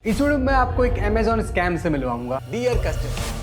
इस वीडियो में मैं आपको एक Amazon स्कैम से मिलवाऊंगा। डियर कस्टमर,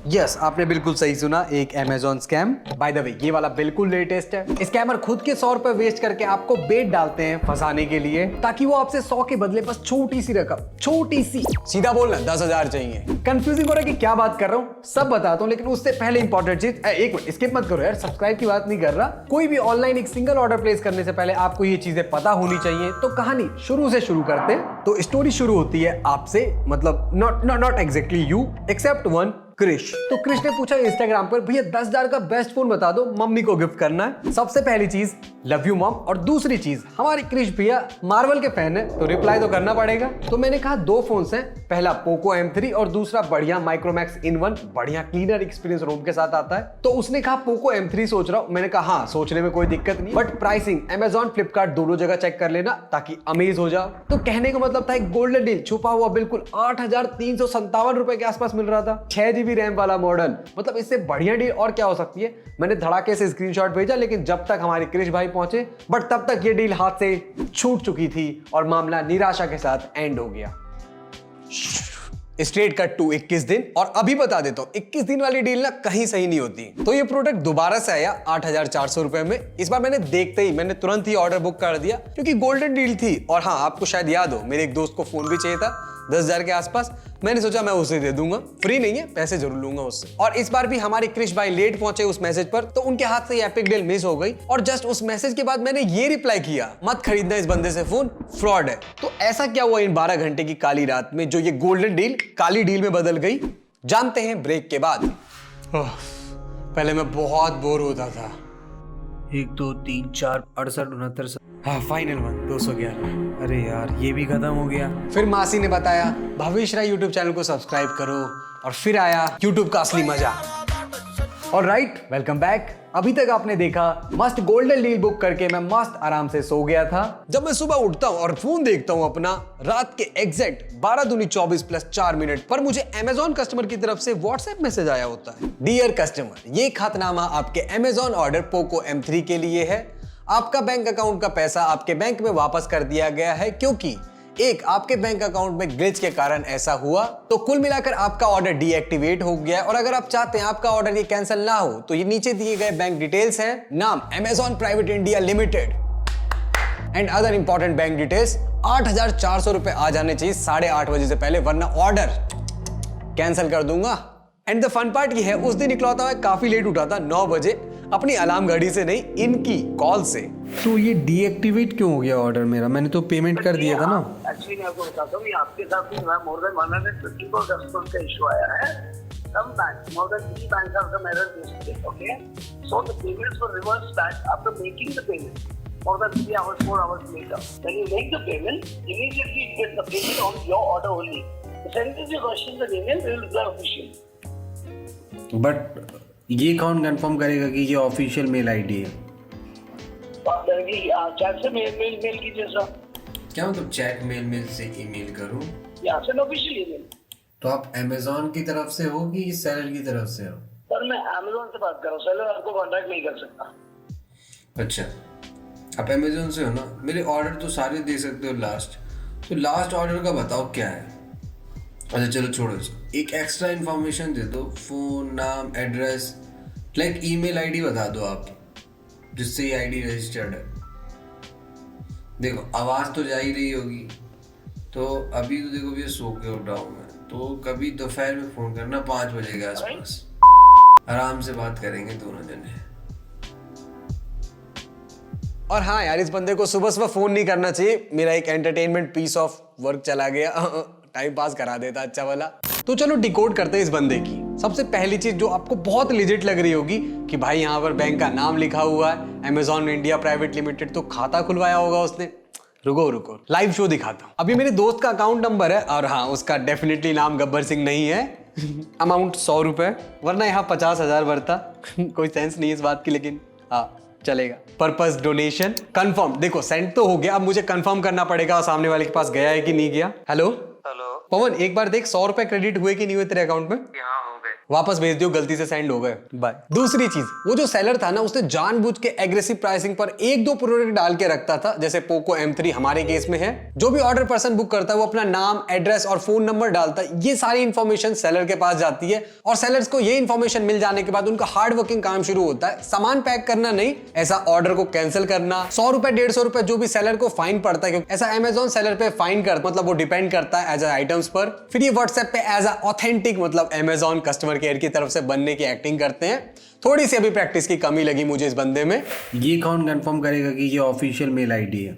यस आपने बिल्कुल सही सुना, एक Amazon scam. By the way ये वाला बिल्कुल लेटेस्ट है। स्कैमर खुद के 100 रुपए वेस्ट करके आपको बेट डालते हैं फंसाने के लिए, ताकि वो आपसे 100 के बदले बस छोटी सी रकम, छोटी सी, सीधा बोलना 10,000 चाहिए। कंफ्यूजिंग हो रहा है कि क्या बात कर रहा हूँ, सब बताता हूँ, लेकिन उससे पहले इंपॉर्टेंट चीज, एक मिनट स्किप मत करो यार, सब्सक्राइब की बात नहीं कर रहा। कोई भी ऑनलाइन एक सिंगल ऑर्डर प्लेस करने से पहले आपको ये चीजें पता होनी चाहिए। तो कहानी शुरू से शुरू करते हैं। तो स्टोरी शुरू होती है आपसे, मतलब not exactly you, except one, Krish. तो क्रिश ने पूछा इंस्टाग्राम पर, भैया 10,000 का बेस्ट फोन बता दो, मम्मी को गिफ्ट करना है। सबसे पहली चीज लव यू मॉम, और दूसरी चीज हमारे क्रिश भैया मार्वल के फैन है, तो रिप्लाई तो करना पड़ेगा। तो मैंने कहा दो फोन्स हैं, पहला पोको M3 और दूसरा बढ़िया माइक्रोमैक्स इन1, बढ़िया क्लीनर एक्सपीरियंस रोम के साथ आता है। तो उसने कहा पोको M3 सोच रहा हूं। मैंने कहा हाँ, सोचने में कोई दिक्कत नहीं, बट प्राइसिंग Amazon फ्लिपकार्ट दोनों जगह चेक कर लेना ताकि अमेज हो जाओ। तो कहने का मतलब था एक गोल्डन डील छुपा हुआ बिल्कुल 8,357 रुपए के आसपास मिल रहा था। 6GB रैम वाला मॉडल, मतलब इससे बढ़िया डील और क्या हो सकती है। मैंने धड़ाके से स्क्रीनशॉट भेजा, लेकिन जब तक हमारे क्रिश भाई पहुंचे, बट तब तक ये डील हाथ से छूट चुकी थी और मामला निराशा के साथ एंड हो गया। स्ट्रेट कट टू 21 दिन, और अभी बता देता हूं 21 दिन वाली डील ना कहीं सही नहीं होती। तो ये प्रोडक्ट दोबारा से आया 8,400 रुपए में। इस बार मैंने देखते ही मैंने तुरंत ही ऑर्डर बुक कर दिया, क्योंकि गोल्डन डील थी। और हाँ, आपको शायद याद हो, मेरे एक दोस्त को फोन भी चाहिए था 10,000 के आसपास। मैंने सोचा मैं उसे दे दूंगा, फ्री नहीं है, पैसे जरूर लूंगा उससे। और इस बार भी हमारे क्रिश भाई लेट पहुंचे उस मैसेज पर, तो उनके हाथ से एपिक डील मिस हो गई। और जस्ट उस मैसेज के बाद मैंने ये रिप्लाई किया, मत खरीदना इस बंदे से फोन, फ्रॉड है। तो ऐसा क्या हुआ इन 12 घंटे की काली रात में जो ये गोल्डन डील काली डील में बदल गई? जानते हैं ब्रेक के बाद। पहले मैं बहुत बोर होता था। 1 2 3 4 68 69। हाँ, फाइनल वन 211। अरे यार, ये भी खत्म हो गया। फिर मासी ने बताया भविष्य राय यूट्यूब चैनल को सब्सक्राइब करो, और फिर आया यूट्यूब का असली मजा। और राइट, वेलकम बैक। अभी तक आपने देखा मस्त गोल्डन डील बुक करके मैं मस्त आराम से सो गया था। जब मैं सुबह उठता हूँ और फोन देखता हूँ अपना, रात के एग्जैक्ट 12 दूनी 24 + 4 मिनट पर मुझे Amazon कस्टमर की तरफ से व्हाट्सएप मैसेज आया होता है। डियर कस्टमर, ये खतनामा आपके Amazon ऑर्डर पोको M3 के लिए है। आपका बैंक अकाउंट का पैसा आपके बैंक में वापस कर दिया गया है, क्योंकि एक आपके बैंक अकाउंट में ग्लिच के कारण ऐसा हुआ। तो कुल मिलाकर आपका ऑर्डर डीएक्टिवेट हो गया। और अगर आप चाहते हैं आपका ऑर्डर ये कैंसिल ना हो, तो ये नीचे दिए गए बैंक डिटेल्स हैं, नाम Amazon private India limited and other important bank details. 8,400 रुपए आ जाने चाहिए 8:30 बजे से पहले, वरना ऑर्डर कैंसिल कर दूंगा। एंड द फन पार्ट ये है, उस दिन निकलता मैं काफी लेट उठा था, 9 बजे, अपनी अलार्म घड़ी से नहीं, इनकी कॉल से। तो ये डीएक्टिवेट क्यों हो गया ऑर्डर मेरा? मैंने तो पेमेंट कर दिया था ना। एक्चुअली मैं आपको बताता हूँ, ये आपके साथ भी मोर देन 124 कस्टमर्स का इशू आया है। Some banks, more than 3 banks have some errors listed, okay? So the payments were reversed back after making the payment more than 3 hours, 4 hours later. When you make the payment, immediately you get the payment on your order only. Send us your questions and email, we will reply officially. But ये कौन confirm करेगा कि ये official mail ID है? Directly chat से mail कीजिए sir. क्या मतलब चैट मेल से ईमेल करूं? या सर ऑफिशियल ईमेल। तो आप Amazon की तरफ से हो कि सेलर की तरफ से हो? सर मैं Amazon से बात कर रहा हूँ, सेलर आपको कांटेक्ट नहीं कर सकता। अच्छा, आप Amazon से हो ना? मेरे ऑर्डर तो सारे दे सकते हो लास्ट, तो लास्ट ऑर्डर का बताओ क्या है। अच्छा चलो छोड़ो इसको, एक एक्स्ट्रा इन्फॉर्मेशन दे दो, फोन, नाम, एड्रेस, लाइक ईमेल आईडी बता दो आप, जिससे ये आईडी रजिस्टर्ड है। देखो आवाज़ तो जा ही रही होगी, तो अभी तो देखो भैया सो के उठा हूँ मैं, तो कभी दोपहर में फ़ोन करना 5 बजे के आसपास, आराम से बात करेंगे दोनों जने। और हाँ यार, इस बंदे को सुबह सुबह फोन नहीं करना चाहिए। मेरा एक एंटरटेनमेंट पीस ऑफ वर्क चला गया, टाइम पास करा देता अच्छा वाला। तो चलो डिकोड करते हैं इस बंदे की। सबसे पहली चीज जो आपको बहुत लिजिट लग रही होगी कि भाई यहाँ पर बैंक का नाम लिखा हुआ है, Amazon इंडिया प्राइवेट लिमिटेड, तो खाता खुलवाया होगा उसने। रुको लाइव शो दिखाता हूँ। अभी मेरे दोस्त का अकाउंट नंबर है, और हाँ, उसका डेफिनेटली नाम गब्बर सिंह नहीं है। अमाउंट 100 रुपए, वरना यहाँ 50,000 भरता। कोई सेंस नहीं है इस बात की, लेकिन हाँ चलेगा। Purpose donation confirm. देखो सेंड तो हो गया, अब मुझे कंफर्म करना पड़ेगा सामने वाले के पास गया है कि नहीं गया। हेलो हेलो पवन, एक बार देख 100 रुपए क्रेडिट हुए कि नहीं हुए तेरे अकाउंट में। यहाँ हो गए। वापस भेज दियो, गलती से सेंड हो गए, बाय। दूसरी चीज, वो जो सेलर था ना उसने जानबूझ के एग्रेसिव प्राइसिंग पर एक दो प्रोडक्ट डाल के रखता था, जैसे पोको M3 हमारे केस में है। जो भी ऑर्डर पर्सन बुक करता है वो अपना नाम, एड्रेस और फोन नंबर डालता है। ये सारी इंफॉर्मेशन सेलर के पास जाती है और सेलर्स को ये इंफॉर्मेशन मिल जाने के बाद उनका हार्ड वर्किंग काम शुरू होता है। सामान पैक करना नहीं, ऐसा ऑर्डर को कैंसिल करना। 100 रुपए 150 रुपए जो भी सेलर को फाइन पड़ता है, क्योंकि ऐसा अमेजॉन सेलर पे फाइन करता, मतलब वो डिपेंड करता है एज आइटम्स पर। फिर ये व्हाट्सएप पे एज ऑथेंटिक, मतलब अमेजॉन कस्टमर केयर की तरफ से बनने की एक्टिंग करते हैं। थोड़ी सी अभी प्रैक्टिस की कमी लगी मुझे इस बंदे में। ये कौन कंफर्म करेगा कि ये ऑफिशियल मेल आईडी है?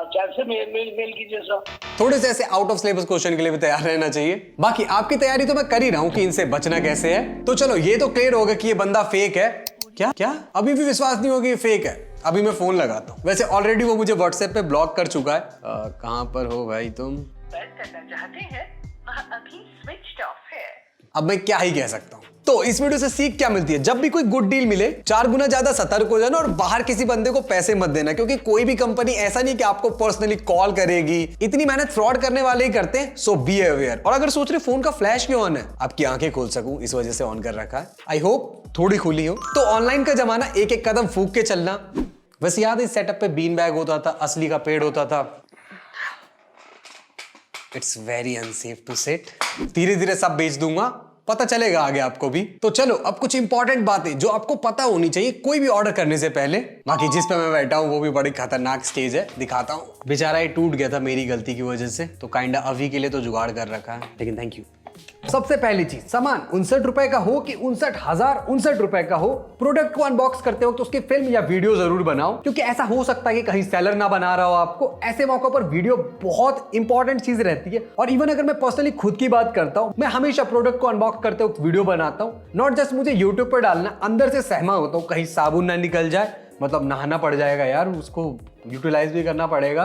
कैसे मेल कीजिए सर। थोड़े से ऐसे आउट ऑफ सिलेबस क्वेश्चन के लिए भी तैयार रहना चाहिए। बाकी आपकी तैयारी तो मैं कर ही रहा हूं कि इनसे बचना कैसे है। तो चलो ये तो क्लियर हो गया कि ये बंदा फेक है। क्या क्या अभी भी विश्वास नहीं होगा ये फेक है? अभी मैं फोन लगाता हूँ। वैसे ऑलरेडी वो मुझे व्हाट्सएप पे ब्लॉक कर चुका है। कहाँ पर हो भाई तुम? बात करना चाहते हैं वह अभी स्विच्ड ऑफ है। अब मैं क्या ही कह सकता हूँ। तो इस वीडियो से सीख क्या मिलती है? जब भी कोई गुड डील मिले 4 गुना ज्यादा सतर्क हो जाना और बाहर किसी बंदे को पैसे मत देना, क्योंकि कोई भी कंपनी ऐसा नहीं कि आपको पर्सनली कॉल करेगी। इतनी मेहनत फ्रॉड करने वाले ही करते हैं, सो बी अवेयर। और अगर सोच रहे फोन का फ्लैश क्यों ऑन है, आपकी आंखें खोल सकूं इस वजह से ऑन कर रखा है। आई होप थोड़ी खुली हो। तो ऑनलाइन का जमाना, एक एक कदम फूक के चलना। वैसे याद है इस सेटअप पे बीन बैग होता था, असली का पेड़ होता था। It's very unsafe to sit. धीरे धीरे सब बेच दूंगा, पता चलेगा आगे आपको भी। तो चलो अब कुछ इंपॉर्टेंट बातें जो आपको पता होनी चाहिए कोई भी ऑर्डर करने से पहले। बाकी जिस पे मैं बैठा हूँ वो भी बड़ी खतरनाक स्टेज है, दिखाता हूँ। बेचारा ये टूट गया था मेरी गलती की वजह से, तो काइंडा अभी के लिए तो जुगाड़ कर रखा है, लेकिन थैंक यू। सबसे पहली चीज, सामान 59 रुपए का हो कि 59,059 रुपए का हो, प्रोडक्ट को अनबॉक्स करते वक्त उसकी फिल्म या वीडियो जरूर बनाओ, क्योंकि ऐसा हो सकता है कि कहीं सेलर ना बना रहा हो आपको। ऐसे मौकों पर वीडियो बहुत इंपॉर्टेंट चीज रहती है। और इवन अगर मैं पर्सनली खुद की बात करता हूं, मैं हमेशा प्रोडक्ट को अनबॉक्स करते वक्त वीडियो बनाता हूं। नॉट जस्ट मुझे यूट्यूब पर डालना, अंदर से सहमा होता हूं कहीं साबुन ना निकल जाए, मतलब नहाना पड़ जाएगा यार, उसको यूटिलाइज भी करना पड़ेगा।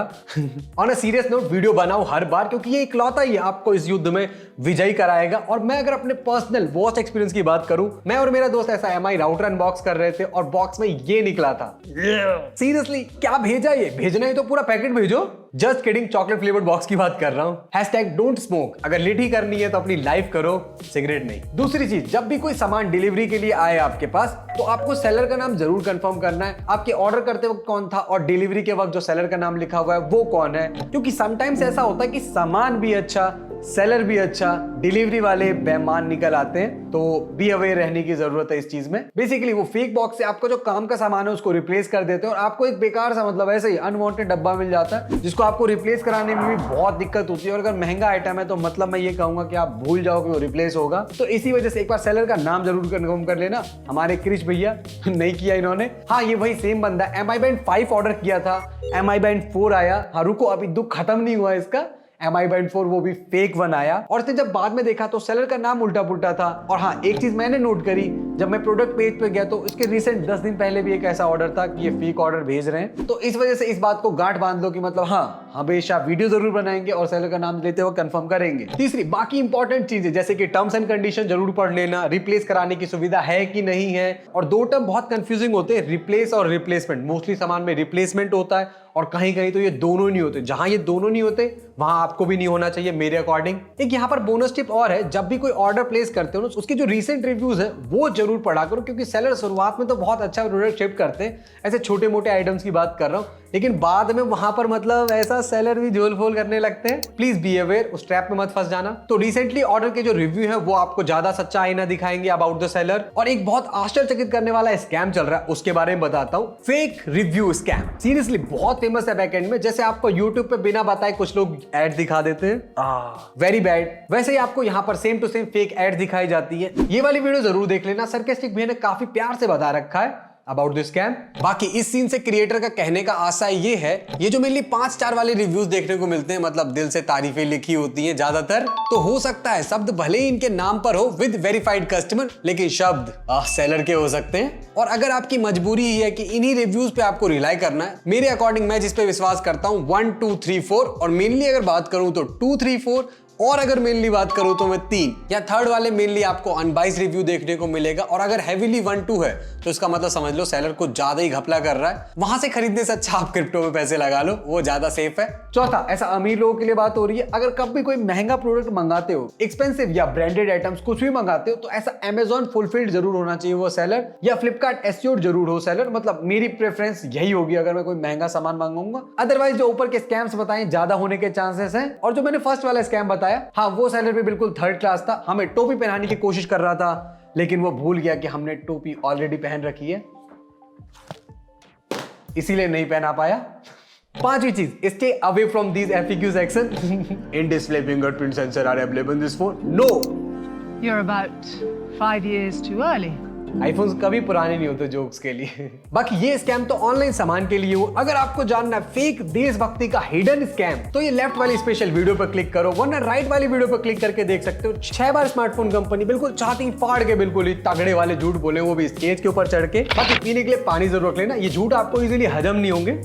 On a serious note, video बनाओ हर बार, क्योंकि ये इकलौता ही आपको इस युद्ध में विजयी कराएगा। और मैं अगर अपने पर्सनल वर्स्ट एक्सपीरियंस की बात करूं, मैं और मेरा दोस्त ऐसा MI राउटर अनबॉक्स कर रहे थे और बॉक्स में ये निकला था। सीरियसली क्या भेजा ये? भेजना ही तो पूरा पैकेट भेजो। Just kidding, chocolate flavoured box की बात कर रहा हूं। #Don't smoke. अगर लिट ही करनी है तो अपनी लाइफ करो, सिगरेट नहीं। दूसरी चीज, जब भी कोई सामान डिलीवरी के लिए आए आपके पास, तो आपको सेलर का नाम जरूर कंफर्म करना है। आपके ऑर्डर करते वक्त कौन था और डिलीवरी के वक्त जो सेलर का नाम लिखा हुआ है वो कौन है, क्योंकि समटाइम्स ऐसा होता है कि सामान भी अच्छा, सेलर भी अच्छा, डिलीवरी वाले बेईमान निकल आते हैं। तो बी अवेयर रहने की जरूरत है इस चीज में। बेसिकली वो फेक बॉक्स से आपको जो काम का सामान है उसको रिप्लेस कर देते हैं और आपको एक बेकार सा, मतलब ऐसे ही अनवांटेड डब्बा मिल जाता है, जिसको आपको रिप्लेस कराने में भी बहुत दिक्कत होती है। और अगर महंगा आइटम है तो मतलब मैं ये कहूंगा कि आप भूल जाओ कि वो रिप्लेस होगा। तो इसी वजह से एक बार सेलर का नाम जरूर कंफर्म कर लेना। हमारे क्रिश भैया नहीं किया इन्होंने। हाँ, ये वही सेम बंदा। MI Band 5 ऑर्डर किया था, MI Band 4 आया। हाँ रुको, अभी दुख खत्म नहीं हुआ इसका। MI Band 4 वो भी फेक वन आया। और इसने जब बाद में देखा तो सेलर का नाम उल्टा पुल्टा था। और हाँ, एक चीज मैंने नोट करी, जब मैं प्रोडक्ट पेज पे गया तो इसके रिसेंट 10 दिन पहले भी एक ऐसा ऑर्डर था कि ये फेक ऑर्डर भेज रहे हैं। तो इस वजह से इस बात को गांठ बांध लो कि मतलब हाँ, हमेशा वीडियो जरूर बनाएंगे और सेलर का नाम लेते हुए कंफर्म करेंगे। तीसरी, बाकी इंपॉर्टेंट चीजें जैसे कि टर्म्स एंड कंडीशन जरूर पढ़ लेना, रिप्लेस कराने की सुविधा है कि नहीं है। और दो टर्म बहुत कंफ्यूजिंग होते हैं, रिप्लेस और रिप्लेसमेंट। मोस्टली सामान में रिप्लेसमेंट होता है और कहीं कहीं तो ये दोनों नहीं होते। जहां ये दोनों नहीं होते वहां आपको भी नहीं होना चाहिए मेरे अकॉर्डिंग। एक यहाँ पर बोनस टिप और है, जब भी कोई ऑर्डर प्लेस करते हो ना, उसके जो रीसेंट रिव्यूज है वो जरूर पढ़ा करो, क्योंकि सेलर शुरुआत में तो बहुत अच्छा प्रोडक्ट शिप करते हैं, ऐसे छोटे मोटे आइटम्स की बात कर रहा हूँ, लेकिन बाद में वहां पर मतलब ऐसा सेलर भी झोल फोल करने लगते हैं। प्लीज बी अवेयर, उस ट्रैप में मत फंस जाना। तो रिसेंटली ऑर्डर के जो रिव्यू है वो आपको ज्यादा सच्चा आईना दिखाएंगे अबाउट द सेलर। और एक बहुत आश्चर्यचकित करने वाला स्कैम चल रहा है, उसके बारे में बताता हूँ। फेक रिव्यू स्कैम सीरियसली बहुत फेमस है बैकएंड में। जैसे आपको यूट्यूब पे बिना बताए कुछ लोग एड दिखा देते हैं, वेरी बैड। वैसे ही आपको यहाँ पर same to same fake ad दिखाई जाती है। ये वाली वीडियो जरूर देख लेना, सरकास्टिक भैया ने काफी प्यार से बता रखा है अबाउट दिस स्कैम। बाकी इस सीन से क्रिएटर का कहने का आशय ये है, ये जो मेनली 5 स्टार वाले रिव्यूज देखने को मिलते हैं, मतलब दिल से तारीफें लिखी होती हैं ज्यादातर, तो हो सकता है शब्द भले ही इनके नाम पर हो विद वेरीफाइड कस्टमर, लेकिन शब्द सेलर के हो सकते हैं। और अगर आपकी मजबूरी ही है कि इन्हीं रिव्यूज पे आपको रिलाई करना है, मेरे अकॉर्डिंग मैं जिस पे विश्वास करता हूँ 1 2 3 4, और मेनली अगर बात करूं तो 2 3 4 और अगर मेनली बात करूं तो मैं 3 या थर्ड वाले मेनली आपको अनबाइस्ड रिव्यू देखने को मिलेगा। और अगर हेवीली 1-2 है तो इसका मतलब समझ लो सेलर कुछ ज्यादा ही घपला कर रहा है, वहां से खरीदने से अच्छा आप क्रिप्टो में पैसे लगा लो, वो ज्यादा सेफ है। चौथा, ऐसा अमीर लोगों के लिए बात हो रही है, अगर कभी कोई महंगा प्रोडक्ट मंगाते हो, एक्सपेंसिव या ब्रांडेड आइटम्स कुछ भी मंगाते हो, तो ऐसा Amazon फुलफिल्ड जरूर होना चाहिए वो सेलर, या फ्लिपकार्ट एस्योर्ड जरूर हो सेलर। मतलब मेरी प्रेफरेंस यही होगी अगर मैं कोई महंगा सामान मंगाऊंगा। अदरवाइज जो ऊपर के स्कैम्स बताए ज्यादा होने के चांसेस हैं। और जो मैंने फर्स्ट वाला स्कैम बताया, हाँ वो सेलर भी बिल्कुल थर्ड क्लास था, हमें टोपी पहनाने की कोशिश कर रहा था, लेकिन वो भूल गया कि हमने टोपी ऑलरेडी पहन रखी है, इसीलिए नहीं पहना पाया। पांचवी चीज, stay away from these FAQ section. In display fingerprint sensor are available in this phone. No, You're about 5 years too early. IPhones कभी पुराने नहीं होते जोक्स के लिए। बाकी ये स्कैम तो ऑनलाइन सामान के लिए हो। अगर आपको जानना है फेक देशभक्ति का हिडन स्कैम, तो ये लेफ्ट वाली स्पेशल वीडियो पर क्लिक करो, वरना राइट वाली वीडियो पर क्लिक करके देख सकते हो। 6 बार स्मार्टफोन कंपनी बिल्कुल छाती फाड़ के बिल्कुल ही तगड़े वाले झूठ बोले, वो भी स्टेज के ऊपर चढ़ के। बाकी पीने के लिए पानी जरूर रख लेना, ये झूठ आपको इजीली हजम नहीं होंगे।